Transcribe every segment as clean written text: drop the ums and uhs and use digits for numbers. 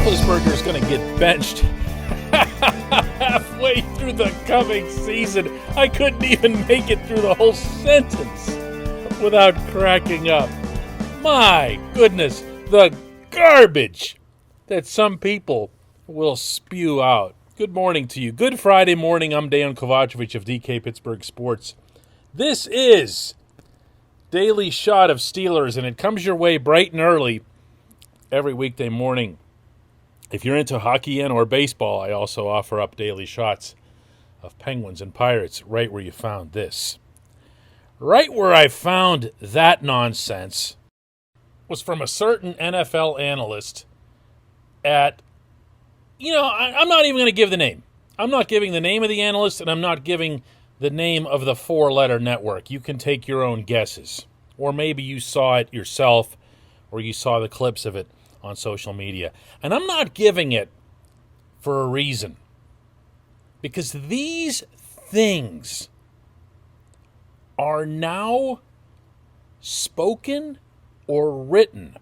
Roethlisberger is going to get benched halfway through the coming season. I couldn't even make it through the whole sentence without cracking up. My goodness, the garbage that some people will spew out. Good morning to you. Good Friday morning. I'm Dejan Kovacevic of DK Pittsburgh Sports. This is Daily Shot of Steelers, and it comes your way bright and early every weekday morning. If you're into hockey and or baseball, I also offer up daily shots of Penguins and Pirates right where you found this. Right where I found that nonsense was from a certain NFL analyst at, I'm not even going to give the name. I'm not giving the name of the analyst, and I'm not giving the name of the four-letter network. You can take your own guesses. Or maybe you saw it yourself, or you saw the clips of it on social media. And I'm not giving it for a reason. Because these things are now spoken or written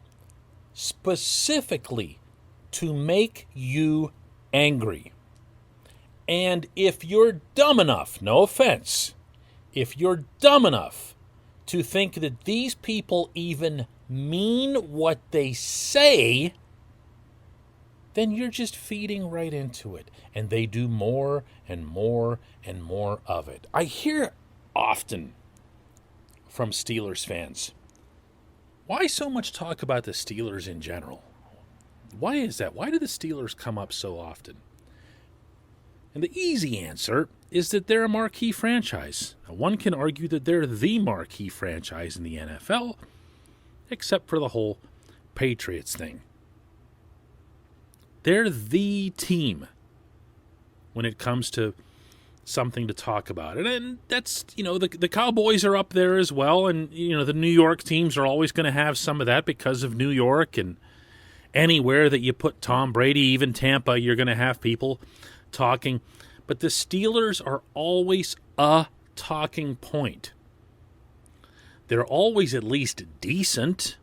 specifically to make you angry. And if you're dumb enough, no offense, if you're dumb enough to think that these people even mean what they say, then you're just feeding right into it. And they do more and more and more of it. I hear often from Steelers fans, why so much talk about the Steelers in general? Why is that? Why do the Steelers come up so often? And the easy answer is that they're a marquee franchise. Now, one can argue that they're the marquee franchise in the NFL, except for the whole Patriots thing. They're the team when it comes to something to talk about. And that's, the Cowboys are up there as well. And, the New York teams are always going to have some of that because of New York. And anywhere that you put Tom Brady, even Tampa, you're going to have people talking. But the Steelers are always a talking point. They're always at least decent.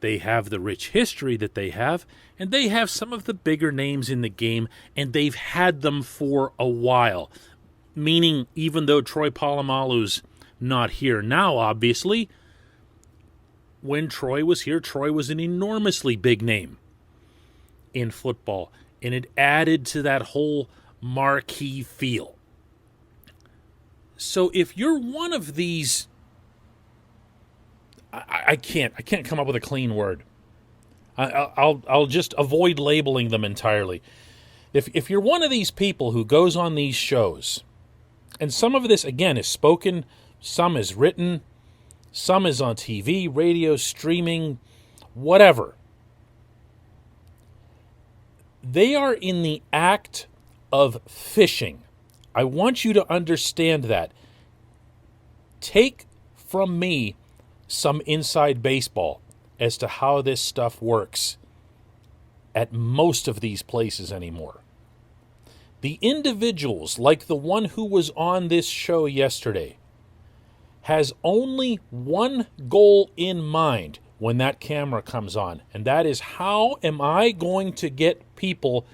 They have the rich history that they have, and they have some of the bigger names in the game, and they've had them for a while. Meaning, even though Troy Polamalu's not here now, obviously, when Troy was here, Troy was an enormously big name in football, and it added to that whole marquee feel. So if you're one of these, I can't come up with a clean word. I'll just avoid labeling them entirely. If you're one of these people who goes on these shows, and some of this, again, is spoken, some is written, some is on TV, radio, streaming, whatever. They are in the act of fishing. I want you to understand that. Take from me some inside baseball as to how this stuff works at most of these places anymore. The individuals, like the one who was on this show yesterday, has only one goal in mind when that camera comes on, and that is, how am I going to get people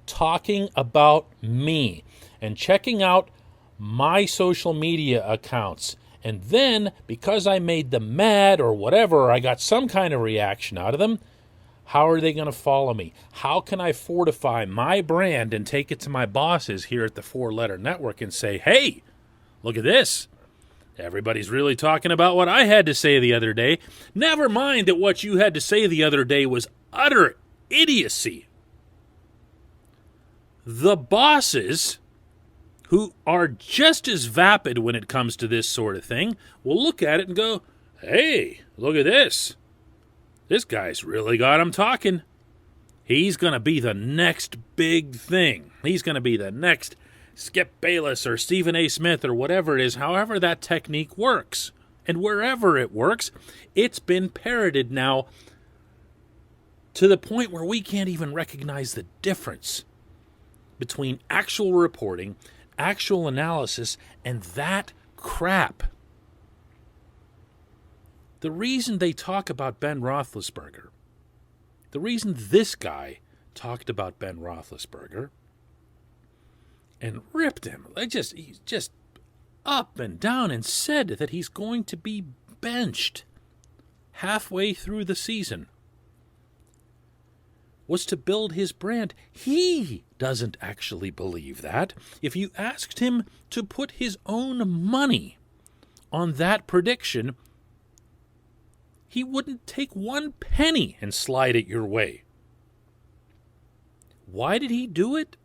talking about me and checking out my social media accounts? And then, because I made them mad or whatever, or I got some kind of reaction out of them, how are they going to follow me? How can I fortify my brand and take it to my bosses here at the four-letter network and say, hey, look at this. Everybody's really talking about what I had to say the other day. Never mind that what you had to say the other day was utter idiocy. The bosses, who are just as vapid when it comes to this sort of thing, will look at it and go, hey, look at this. This guy's really got him talking. He's going to be the next big thing. He's going to be the next Skip Bayless or Stephen A. Smith or whatever it is, however that technique works. And wherever it works, it's been parroted now to the point where we can't even recognize the difference between actual reporting, actual analysis, and that crap. The reason they talk about Ben Roethlisberger, the reason this guy talked about Ben Roethlisberger and ripped him. He's just up and down and said that he's going to be benched halfway through the season, was to build his brand. He doesn't actually believe that. If you asked him to put his own money on that prediction, he wouldn't take one penny and slide it your way. Why did he do it?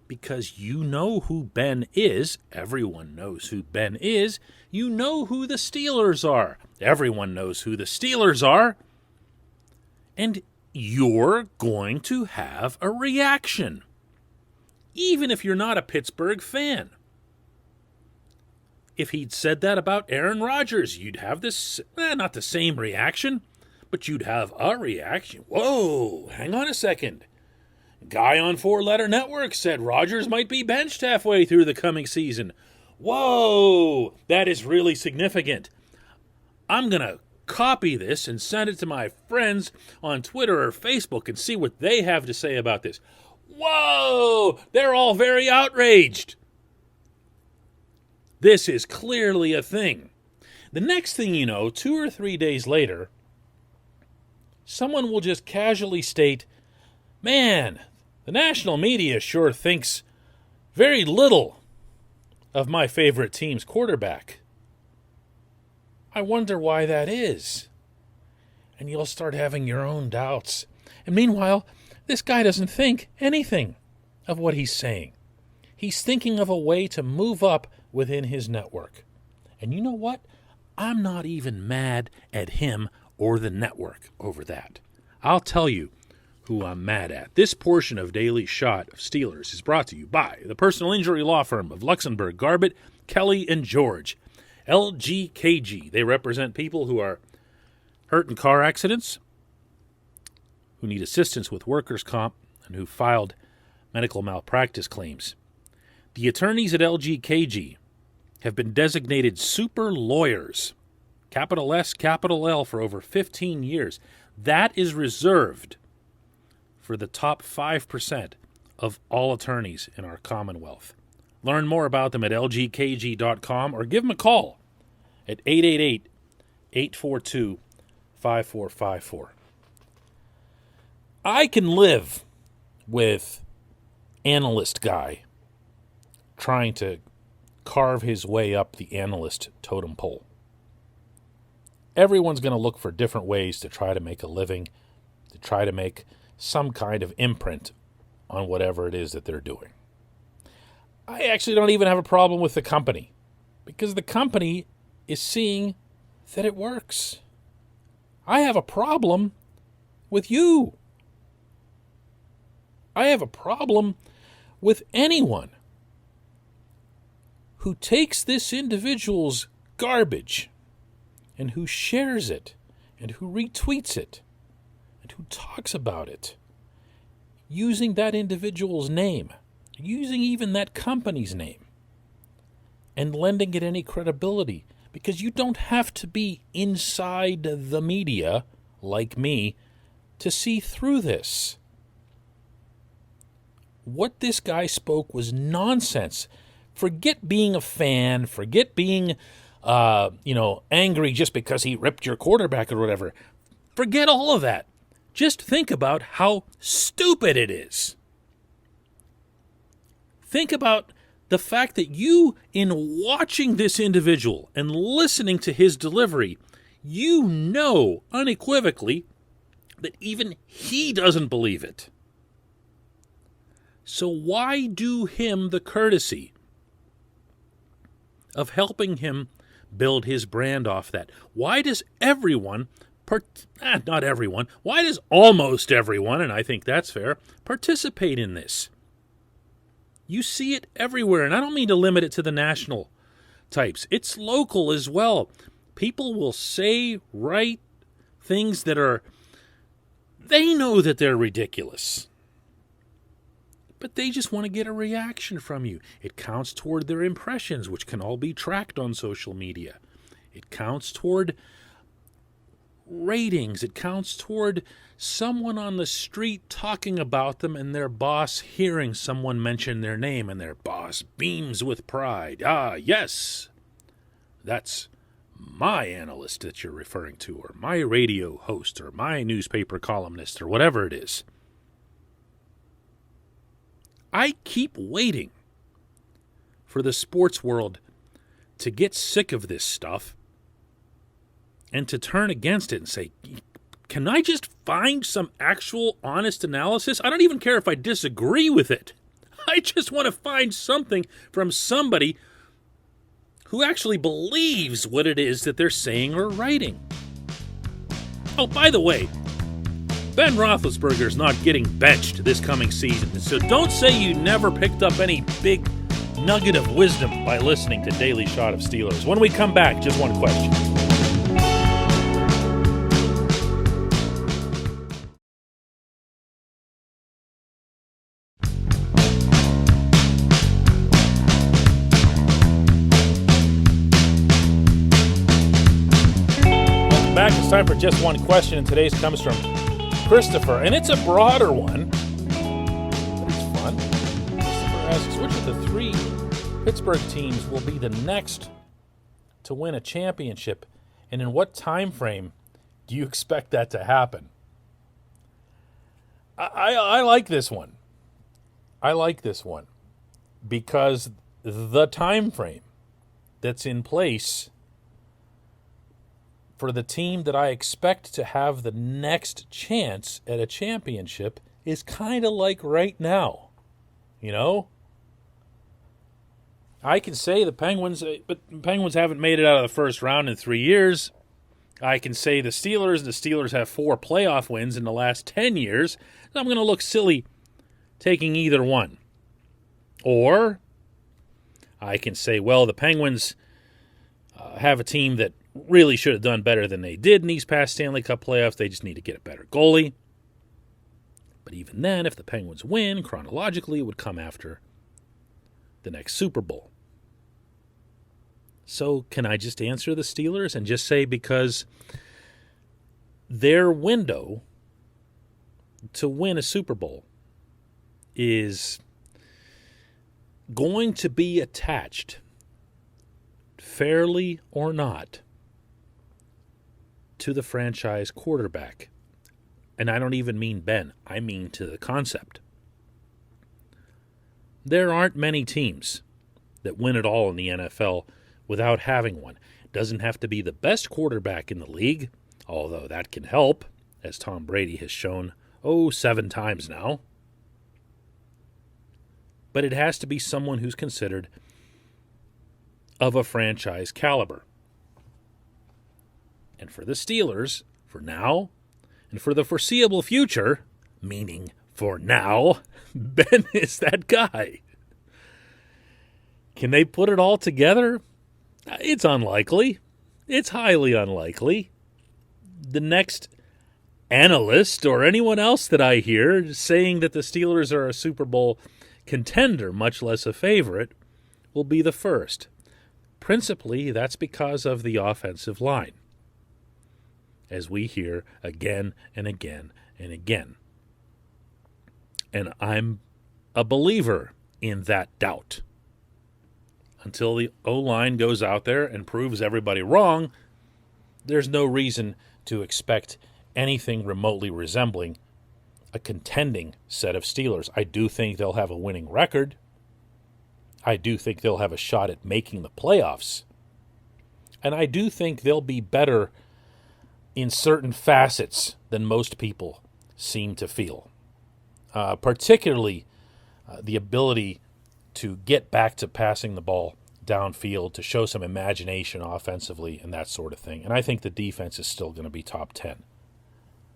Because you know who Ben is. Everyone knows who Ben is. You know who the Steelers are. Everyone knows who the Steelers are. And you're going to have a reaction, even if you're not a Pittsburgh fan. If he'd said that about Aaron Rodgers, you'd have this, not the same reaction, but you'd have a reaction. Whoa, hang on a second. Guy on 4-Letter Network said Rodgers might be benched halfway through the coming season. Whoa, that is really significant. I'm going to copy this and send it to my friends on Twitter or Facebook and see what they have to say about this. Whoa, they're all very outraged. This is clearly a thing. The next thing you know, 2 or 3 days later, someone will just casually state, man, the national media sure thinks very little of my favorite team's quarterback. I wonder why that is. And you'll start having your own doubts. And meanwhile, this guy doesn't think anything of what he's saying. He's thinking of a way to move up within his network. And you know what? I'm not even mad at him or the network over that. I'll tell you who I'm mad at. This portion of Daily Shot of Steelers is brought to you by the personal injury law firm of Luxembourg, Garbett, Kelly, and George. LGKG. They represent people who are hurt in car accidents, who need assistance with workers' comp, and who filed medical malpractice claims. The attorneys at LGKG have been designated super lawyers, capital S, capital L, for over 15 years. That is reserved for the top 5% of all attorneys in our Commonwealth. Learn more about them at lgkg.com or give them a call at 888-842-5454. I can live with analyst guy trying to carve his way up the analyst totem pole. Everyone's going to look for different ways to try to make a living, to try to make some kind of imprint on whatever it is that they're doing. I actually don't even have a problem with the company because the company is seeing that it works. I have a problem with you. I have a problem with anyone who takes this individual's garbage and who shares it and who retweets it and who talks about it using that individual's name, using even that company's name, and lending it any credibility, because you don't have to be inside the media like me to see through this. What this guy spoke was nonsense. Forget being a fan, forget being angry just because he ripped your quarterback or whatever. Forget all of that. Just think about how stupid it is. Think about the fact that you, in watching this individual and listening to his delivery, you know unequivocally that even he doesn't believe it. So why do him the courtesy of helping him build his brand off that? Why does everyone, not everyone, why does almost everyone, and I think that's fair, participate in this? You see it everywhere, and I don't mean to limit it to the national types. It's local as well. People will say, write things that are, they know that they're ridiculous, but they just want to get a reaction from you. It counts toward their impressions, which can all be tracked on social media. It counts toward ratings. It counts toward someone on the street talking about them and their boss hearing someone mention their name, and their boss beams with pride. Ah, yes, that's my analyst that you're referring to, or my radio host, or my newspaper columnist, or whatever it is. I keep waiting for the sports world to get sick of this stuff and to turn against it and say, can I just find some actual honest analysis? I don't even care if I disagree with it. I just want to find something from somebody who actually believes what it is that they're saying or writing. Oh, by the way, Ben Roethlisberger's not getting benched this coming season, so don't say you never picked up any big nugget of wisdom by listening to Daily Shot of Steelers. When we come back, just one question. Welcome back. It's time for just one question, and today's comes from Christopher, and it's a broader one, but it's fun. Christopher asks, which of the three Pittsburgh teams will be the next to win a championship, and in what time frame do you expect that to happen? I like this one. I like this one because the time frame that's in place for the team that I expect to have the next chance at a championship is kind of like right now. You know? I can say the Penguins, but the Penguins haven't made it out of the first round in 3 years. I can say the Steelers have 4 playoff wins in the last 10 years. So I'm going to look silly taking either one. Or I can say, well, the Penguins have a team that really should have done better than they did in these past Stanley Cup playoffs. They just need to get a better goalie. But even then, if the Penguins win, chronologically, it would come after the next Super Bowl. So can I just answer the Steelers and just say because their window to win a Super Bowl is going to be attached, fairly or not, to the franchise quarterback. And I don't even mean Ben. I mean to the concept. There aren't many teams that win it all in the NFL without having one. It doesn't have to be the best quarterback in the league, although that can help, as Tom Brady has shown, 7 times now. But it has to be someone who's considered of a franchise caliber. And for the Steelers, for now, and for the foreseeable future, meaning for now, Ben is that guy. Can they put it all together? It's unlikely. It's highly unlikely. The next analyst or anyone else that I hear saying that the Steelers are a Super Bowl contender, much less a favorite, will be the first. Principally, that's because of the offensive line, as we hear again and again and again. And I'm a believer in that doubt. Until the O-line goes out there and proves everybody wrong, there's no reason to expect anything remotely resembling a contending set of Steelers. I do think they'll have a winning record. I do think they'll have a shot at making the playoffs. And I do think they'll be better in certain facets than most people seem to feel. Particularly the ability to get back to passing the ball downfield, to show some imagination offensively and that sort of thing. And I think the defense is still going to be top 10.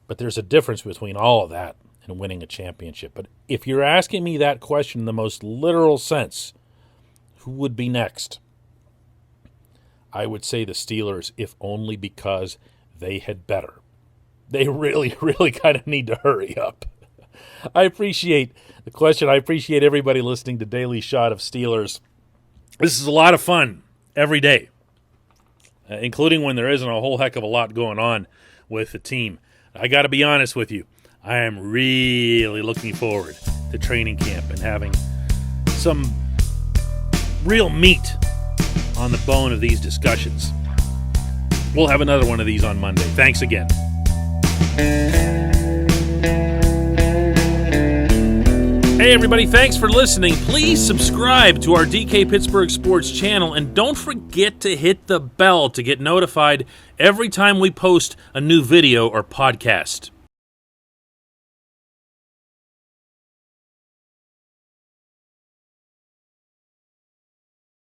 But there's a difference between all of that and winning a championship. But if you're asking me that question in the most literal sense, who would be next? I would say the Steelers, if only because they had better. They really, really kind of need to hurry up. I appreciate the question. I appreciate everybody listening to Daily Shot of Steelers. This is a lot of fun every day. including when there isn't a whole heck of a lot going on with the team. I got to be honest with you. I am really looking forward to training camp and having some real meat on the bone of these discussions. We'll have another one of these on Monday. Thanks again. Hey everybody, thanks for listening. Please subscribe to our DK Pittsburgh Sports channel and don't forget to hit the bell to get notified every time we post a new video or podcast.